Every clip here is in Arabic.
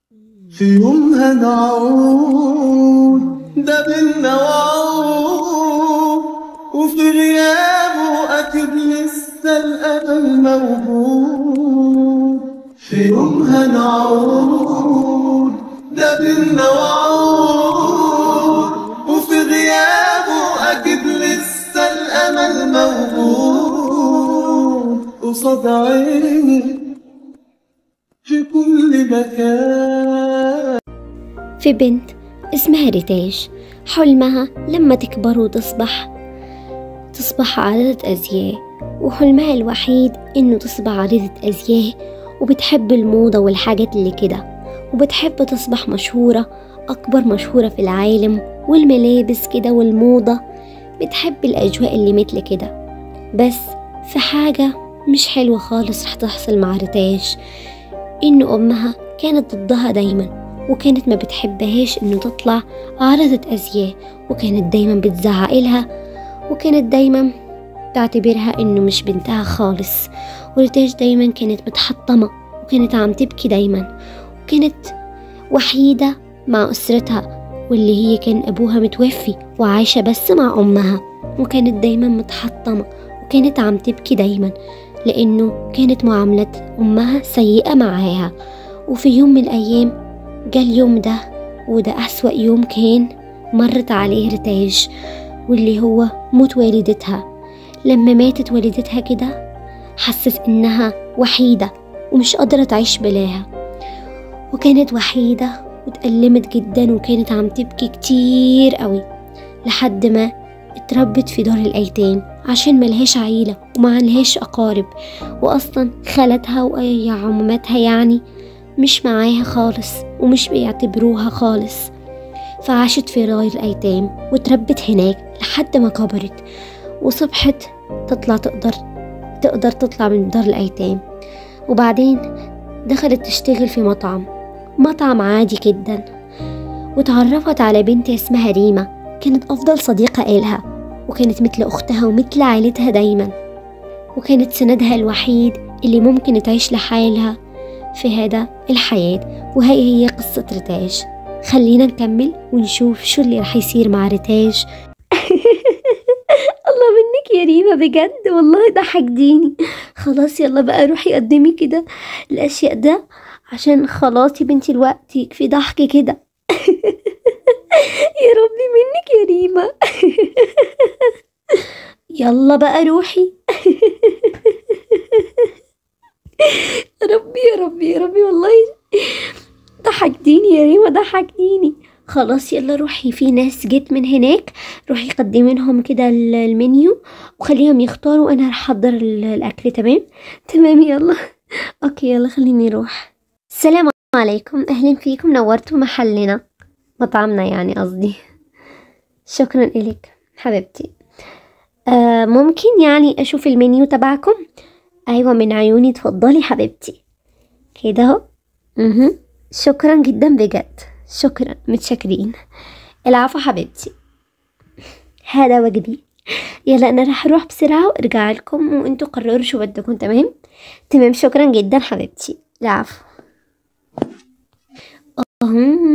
في يوم هنعود ده بالموعود، وفي غيابه أكيد لسه الأمل موجود. في يوم هنعود ده بالموعود، وفي غيابه أكيد لسه الأمل موجود. قصاد عيني في كل مكان. في بنت اسمها ريتاج، حلمها لما تكبر وتصبح عارضة أزياء، وحلمها الوحيد إنه تصبح عارضة أزياء، وبتحب الموضة والحاجات اللي كده، وبتحب تصبح مشهورة، أكبر مشهورة في العالم، والملابس كده والموضة، بتحب الأجواء اللي مثل كده. بس في حاجة مش حلوة خالص رح تحصل مع ريتاج، إن أمها كانت ضدها دايما، وكانت ما بتحبهاش إنه تطلع عارضة أزياء، وكانت دايما بتزعقلها، وكانت دايما تعتبرها إنه مش بنتها خالص. وريتاج دايما كانت متحطمة، وكانت عم تبكي دايما، وكانت وحيدة مع أسرتها، واللي هي كان أبوها متوفي وعايشة بس مع أمها، وكانت دايما متحطمة، وكانت عم تبكي دايما لأنه كانت معاملة أمها سيئة معاها. وفي يوم من الأيام جاء اليوم ده، وده أسوأ يوم كان مرت عليه ريتاج، واللي هو موت والدتها. لما ماتت والدتها كده حست إنها وحيدة ومش قادرة تعيش بلاها، وكانت وحيدة وتألمت جدا، وكانت عم تبكي كتير قوي، لحد ما اتربت في دار الأيتام عشان ملهاش عيلة ومعلهاش أقارب، وأصلا خالتها وأي عموماتها يعني مش معاها خالص ومش بيعتبروها خالص. فعاشت في دار الأيتام وتربت هناك لحد ما كبرت وصبحت تقدر تطلع من دار الأيتام. وبعدين دخلت تشتغل في مطعم عادي جدا، وتعرفت على بنت اسمها ريما، كانت أفضل صديقة إلها، وكانت مثل أختها ومثل عائلتها دايما، وكانت سندها الوحيد اللي ممكن تعيش لحالها في هذا الحياة. وهي هي قصة ريتاج. خلينا نكمل ونشوف شو اللي رح يصير مع ريتاج. الله منك يا ريما، بجد والله ضحكتيني. خلاص يلا بقى روحي قدمي كده الأشياء ده، عشان خلاص يا بنتي الوقت يكفي ضحك كده. يا ربي منك يا ريما. يلا بقى روحي. ربي يا ربي يا ربي، والله ضحكتيني يا ريما، ضحكتيني. خلاص يلا روحي، في ناس جت من هناك، روحي قدمي لهم كده المنيو وخليهم يختاروا، وانا رح احضر الاكل. تمام تمام يلا. اوكي يلا خليني اروح. السلام عليكم، اهلا فيكم، نورتوا محلنا، مطعمنا يعني قصدي. شكرا إلك حبيبتي. ممكن يعني اشوف المنيو تبعكم؟ ايوه من عيوني، تفضلي حبيبتي. كده اهو. شكرا جدا بجد، شكرا، متشكرين. العفو حبيبتي، هذا واجبي. يلا انا راح اروح بسرعه وارجع لكم، وانتوا قرروا شو بدكم. تمام تمام، شكرا جدا حبيبتي، العفو.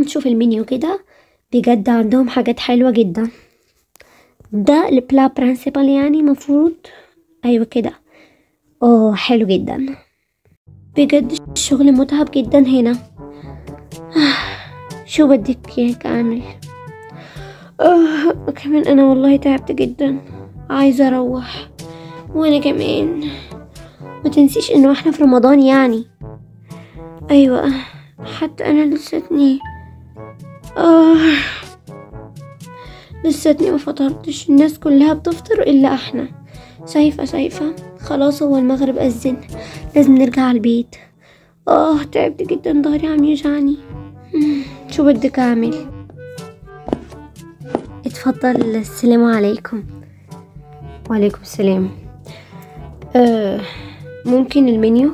نشوف المنيو كده، بجد عندهم حاجات حلوه جدا. ده البلا برانسيبال يعني مفروض، ايوه كده. حلو جدا بجد، الشغل متعب جدا هنا. شو بدك اياك اعمل؟ كمان انا والله تعبت جدا، عايزة اروح. وانا كمان، ما تنسيش انه احنا في رمضان يعني. ايوه، حتى انا لساتني ما فطرتش، الناس كلها بتفطر الا احنا. شايفة خلاص هو المغرب اذن، لازم نرجع البيت. تعبت جدا، ظهري عم يوجعني. شو بدك اعمل؟ اتفضل. السلام عليكم. وعليكم السلام. ممكن المنيو؟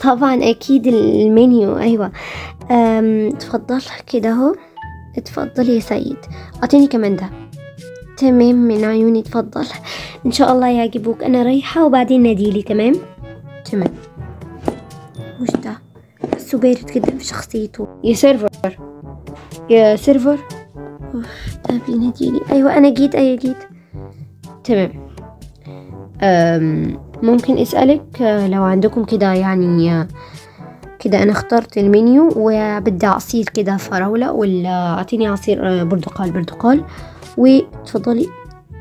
طبعا اكيد المنيو، ايوه. اتفضل كده اهو، اتفضل يا سيد، اعطيني كمان ده. تمام من عيوني، اتفضل، ان شاء الله يعجبوك. انا رايحة وبعدين ناديلي. تمام تمام. وش ده؟ بحسه بارد جدا في شخصيته. يا سيرفر، يا سيرفر. ده بيناديلي. ايوه انا جيت، ايوه جيت. تمام. ممكن اسألك لو عندكم كده يعني كده. انا اخترت المنيو وبدي عصير كده فراولة، ولا اعطيني عصير برتقال وتفضلي.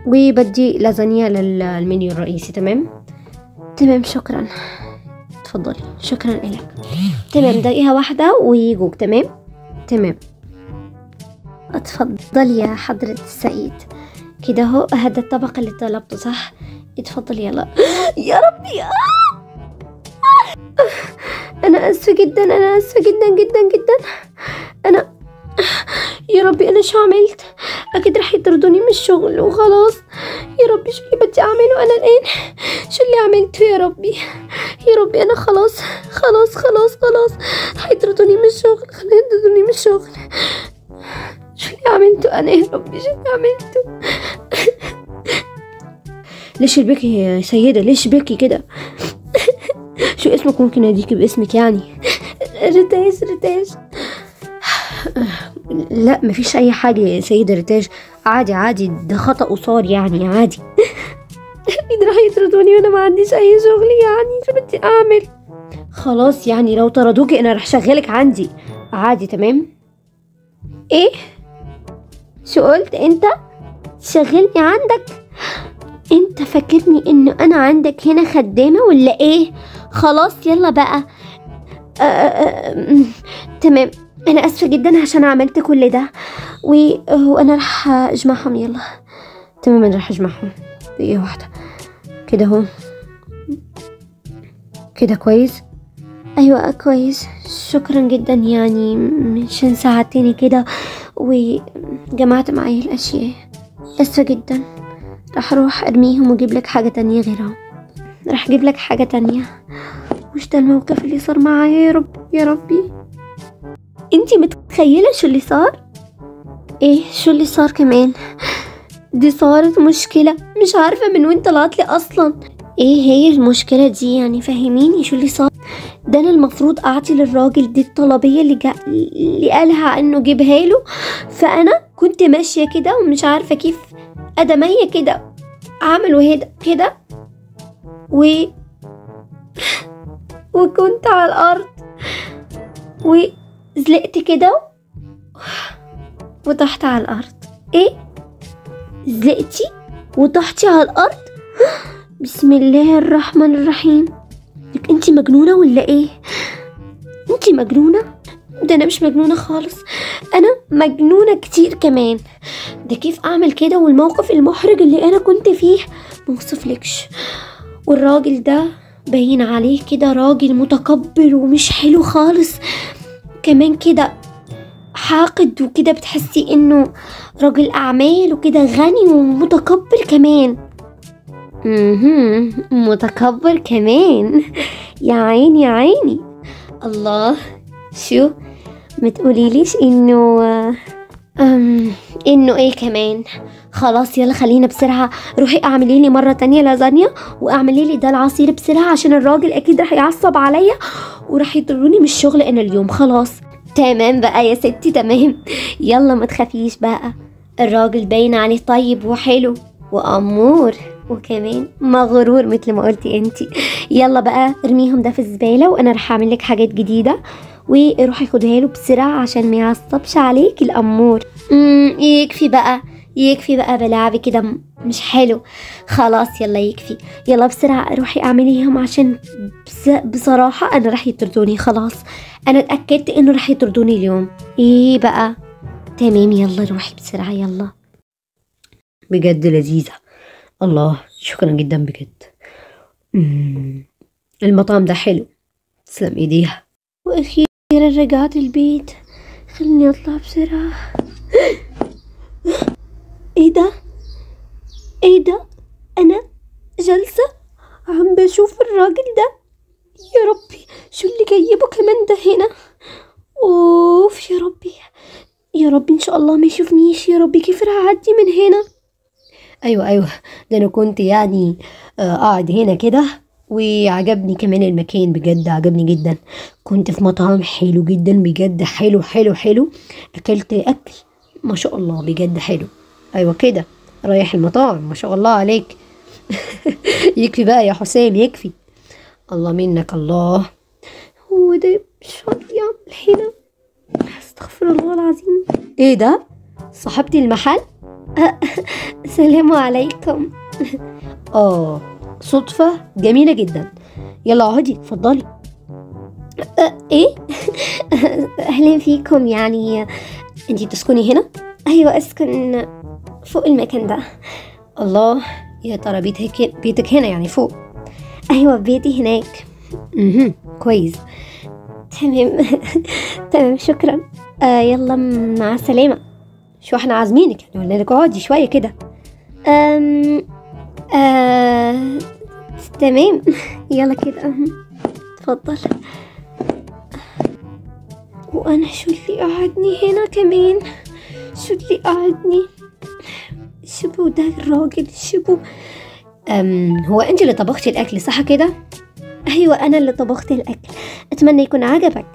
وبدي لازانيا للمنيو الرئيسي. تمام شكرا. تفضلي. شكرا لك. تمام دقيقة واحدة ويجوك. تمام. اتفضلي يا حضرة السيد. كده هو هذا الطبق اللي طلبته صح؟ اتفضلي يلا. يا ربي. انا اسفة جدا، انا اسفة جدا جدا جدا. انا يا ربي انا شو عملت؟ اكيد رح يطردوني من الشغل وخلاص. يا ربي شو اللي بدي اعمله انا الان؟ شو اللي عملته يا ربي؟ يا ربي انا خلاص رح يطردوني من الشغل. شو اللي عملته انا يا ربي؟ شو اللي عملته؟ ليش البكي يا سيدة؟ ليش بكي كده؟ شو اسمك؟ ممكن اديكي باسمك يعني؟ ريتاج. لا مفيش اي حاجة يا سيدة ريتاج، عادي ده خطأ وصار يعني عادي. اكيد راح يطردوني وانا ما عنديش اي شغل يعني. شو بدي اعمل؟ خلاص يعني لو طردوكي انا راح شغلك عندي عادي. تمام. ايه؟ شو قلت انت؟ شغلني عندك؟ انت فاكرني انه انا عندك هنا خدامة ولا ايه؟ خلاص يلا بقى. تمام. انا اسفة جدا عشان عملت كل ده وانا راح اجمعهم. يلا تمام انا راح اجمعهم. دقيقة واحدة كده اهو. كده كويس. ايوه كويس. شكرا جدا يعني عشان ساعدتني كده وجمعت معي الاشياء. اسفة جدا. راح اروح ارميهم واجيب لك حاجة تانية غيرهم. راح اجيب لك حاجة تانية. وش ده الموقف اللي صار معايا يا ربي؟ انتي متخيلة شو اللي صار؟ ايه شو اللي صار كمان؟ دي صارت مشكلة مش عارفة من وين طلعت لي اصلا. ايه هي المشكلة دي يعني؟ فهميني شو اللي صار. ده انا المفروض اعطي للراجل دي الطلبية اللي قالها انه جيبها له، فانا كنت ماشية كده ومش عارفة كيف ادمية كده عملوا كده وكنت على الارض وزلقت كده وطحت على الارض. ايه؟ زلقتي وطحتي على الارض؟ بسم الله الرحمن الرحيم. انتي مجنونة ولا ايه؟ انتي مجنونة؟ ده انا مش مجنونة خالص، انا مجنونة كتير كمان. ده كيف اعمل كده والموقف المحرج اللي انا كنت فيه موصفلكش. والراجل ده باين عليه كده راجل متكبر ومش حلو خالص، كمان كده حاقد وكده، بتحسي انه راجل اعمال وكده غني ومتكبر كمان. متكبر كمان. يا عيني يا عيني. الله. شو متقوليليش انه ايه كمان؟ خلاص يلا خلينا بسرعة روحي اعملي لي مرة تانية لازانيا واعملي لي ده العصير بسرعة عشان الراجل اكيد رح يعصب عليا ورح يضروني من الشغل انا اليوم. خلاص تمام بقى يا ستي تمام. يلا ما تخافيش بقى، الراجل باين عليه طيب وحلو وامور وكمان مغرور مثل ما قلتي انتي. يلا بقى ارميهم ده في الزبالة وانا رح اعمل لك حاجات جديدة وروحي خدها له بسرعة عشان ما يعصبش عليك الامور. يكفي بقى بلعبي كده مش حلو. خلاص يلا يكفي. يلا بسرعة روحي اعمليهم عشان بصراحة انا رح يطردوني. خلاص انا اتأكدت انه رح يطردوني اليوم. ايه بقى تمام. يلا روحي بسرعة يلا. بجد لذيذة. الله شكرا جدا بجد. المطعم ده حلو. تسلم ايديها. واخيرا رجعت البيت. خليني اطلع بسرعة. ايه ده انا جالسة عم بشوف الراجل ده. يا ربي شو اللي جايبه كمان ده هنا؟ اوف يا ربي ان شاء الله ما يشوفنيش. يا ربي كيف راح اعدي من هنا؟ ايوه ده انا كنت يعني قاعد هنا كده وعجبني كمان المكان، بجد عجبني جدا. كنت في مطعم حلو جدا بجد، حلو حلو حلو. اكلت اكل ما شاء الله بجد حلو. ايوه كده، رايح المطاعم ما شاء الله عليك. يكفي بقى يا حسام، يكفي. الله منك الله. هو ده مش راضي يعمل هنا؟ استغفر الله العظيم. ايه ده؟ صاحبتي المحل؟ السلام عليكم. صدفة جميلة جدا. يلا اقعدي اتفضلي. ايه؟ اهلا فيكم. يعني انتي تسكني هنا؟ ايوه اسكن فوق المكان ده. الله، يا ترى بيتك هنا يعني فوق؟ ايوه بيتي هناك. كويس. تمام. تمام شكرا. يلا مع السلامة. شو احنا عازمينك يعني، قلنا لك اقعدي شوية كده. تمام. يلا كده اتفضل. وانا شو اللي قعدني هنا كمان؟ شو اللي قعدني؟ شبو ده الراجل شبو. هو انت اللي طبختي الاكل صح كده؟ ايوه انا اللي طبخت الاكل، اتمنى يكون عجبك.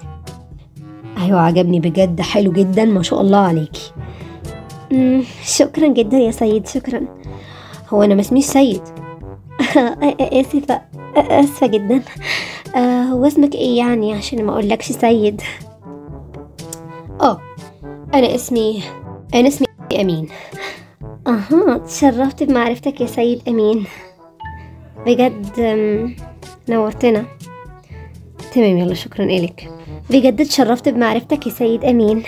ايوه عجبني بجد، حلو جدا ما شاء الله عليكي. شكرا جدا يا سيد، شكرا. هو انا ما اسميش سيد. اسفة جدا. هو اسمك ايه يعني عشان ما اقولكش سيد؟ انا اسمي امين. تشرفت بمعرفتك يا سيد امين، بجد نورتنا. تمام يلا شكرا إلك، بجد اتشرفت بمعرفتك يا سيد امين.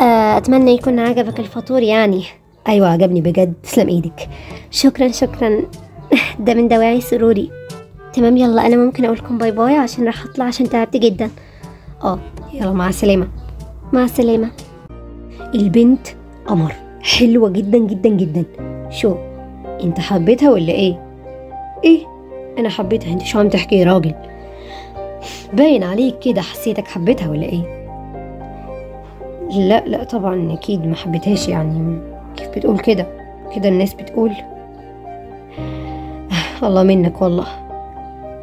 اتمنى يكون عجبك الفطور يعني. ايوه عجبني بجد، تسلم ايدك. شكرا شكرا. ده من دواعي سروري. تمام يلا انا ممكن اقول لكم باي باي عشان راح اطلع عشان تعبت جدا. يلا مع السلامة. مع السلامة. البنت قمر، حلوة جدا جدا جدا. شو انت حبيتها ولا ايه؟ انا حبيتها؟ انت شو عم تحكي يا راجل؟ باين عليك كده، حسيتك حبيتها ولا ايه؟ لا طبعا اكيد ما حبيتهاش، يعني كيف بتقول كده الناس بتقول. الله منك والله.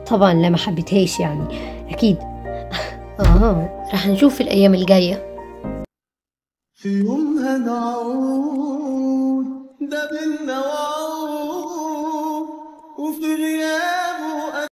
طبعا لا ما حبيتهاش يعني اكيد. راح نشوف في الايام الجايه. في يوم هنعود ده بينا وعود، وفي غياب